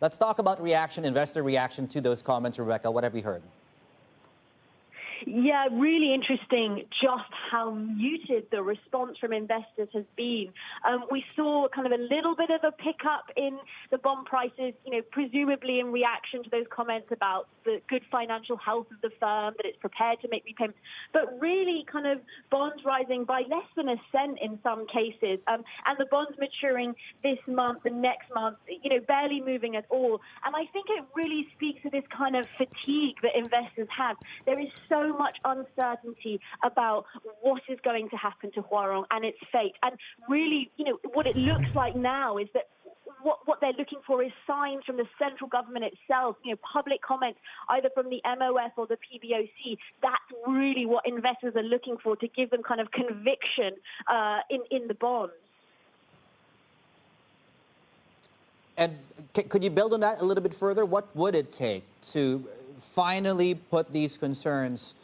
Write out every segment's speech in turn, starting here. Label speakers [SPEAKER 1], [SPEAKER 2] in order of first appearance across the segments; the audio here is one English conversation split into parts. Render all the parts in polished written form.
[SPEAKER 1] Let's talk about investor reaction to those comments, Rebecca. What have we heard?
[SPEAKER 2] Yeah, really interesting just how muted the response from investors has been. We saw kind of a little bit of a pickup in the bond prices, presumably in reaction to those comments about the good financial health of the firm, that it's prepared to make repayments. But really kind of bonds rising by less than a cent in some cases. And the bonds maturing this month and next month, barely moving at all. And I think it really speaks to this kind of fatigue that investors have. There is so much uncertainty about what is going to happen to Huarong and its fate. And really, what it looks like now is that what they're looking for is signs from the central government itself, public comments, either from the MOF or the PBOC. That's really what investors are looking for to give them kind of conviction in the bonds.
[SPEAKER 1] And could you build on that a little bit further? What would it take to finally put these concerns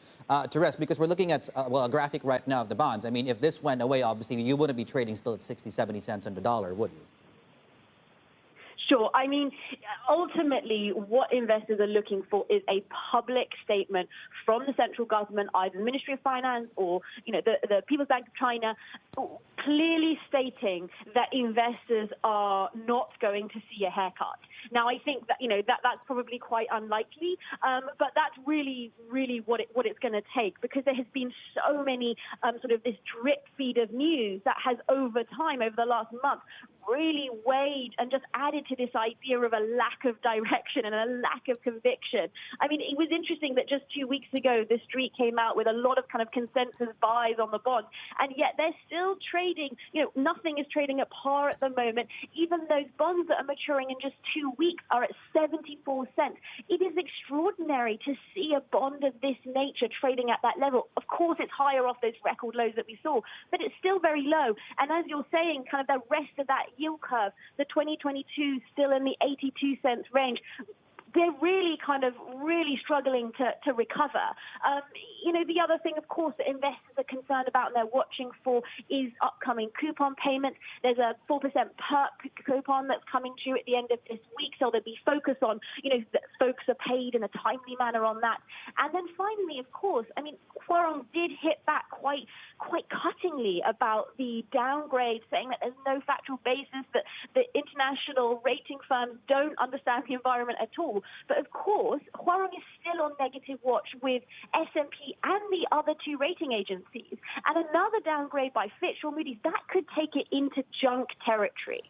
[SPEAKER 1] to rest? Because we're looking at, a graphic right now of the bonds. I mean, if this went away, obviously, you wouldn't be trading still at 60, 70 cents on the dollar, would you?
[SPEAKER 2] Sure. I mean, ultimately, what investors are looking for is a public statement from the central government, either the Ministry of Finance or, the People's Bank of China, clearly stating that investors are not going to see a haircut. Now, I think that, that's probably quite unlikely, but that's really, really what it's going to take, because there has been so many sort of this drip feed of news that has over time, over the last month, really weighed and just added to this idea of a lack of direction and a lack of conviction. I mean, it was interesting that just 2 weeks ago, the street came out with a lot of kind of consensus buys on the bonds, and yet they're still trading. Nothing is trading at par at the moment. Even those bonds that are maturing in just 2 weeks are at 74 cents. It is extraordinary to see a bond of this nature trading at that level. Of course, it's higher off those record lows that we saw, but it's still very low. And as you're saying, kind of the rest of that yield curve, the 2022 still in the 82 cents range. They're really struggling to recover. The other thing, of course, that investors are concerned about and they're watching for is upcoming coupon payments. There's a 4% perp coupon that's coming due at the end of this week, so there'll be focus on, that folks are paid in a timely manner on that. And then finally, of course, I mean, Huarong did hit back quite cuttingly about the downgrade, saying that there's no factual basis, that the international rating firms don't understand the environment at all. But of course, Huarong is still on negative watch with S&P and the other two rating agencies. And another downgrade by Fitch or Moody's, that could take it into junk territory.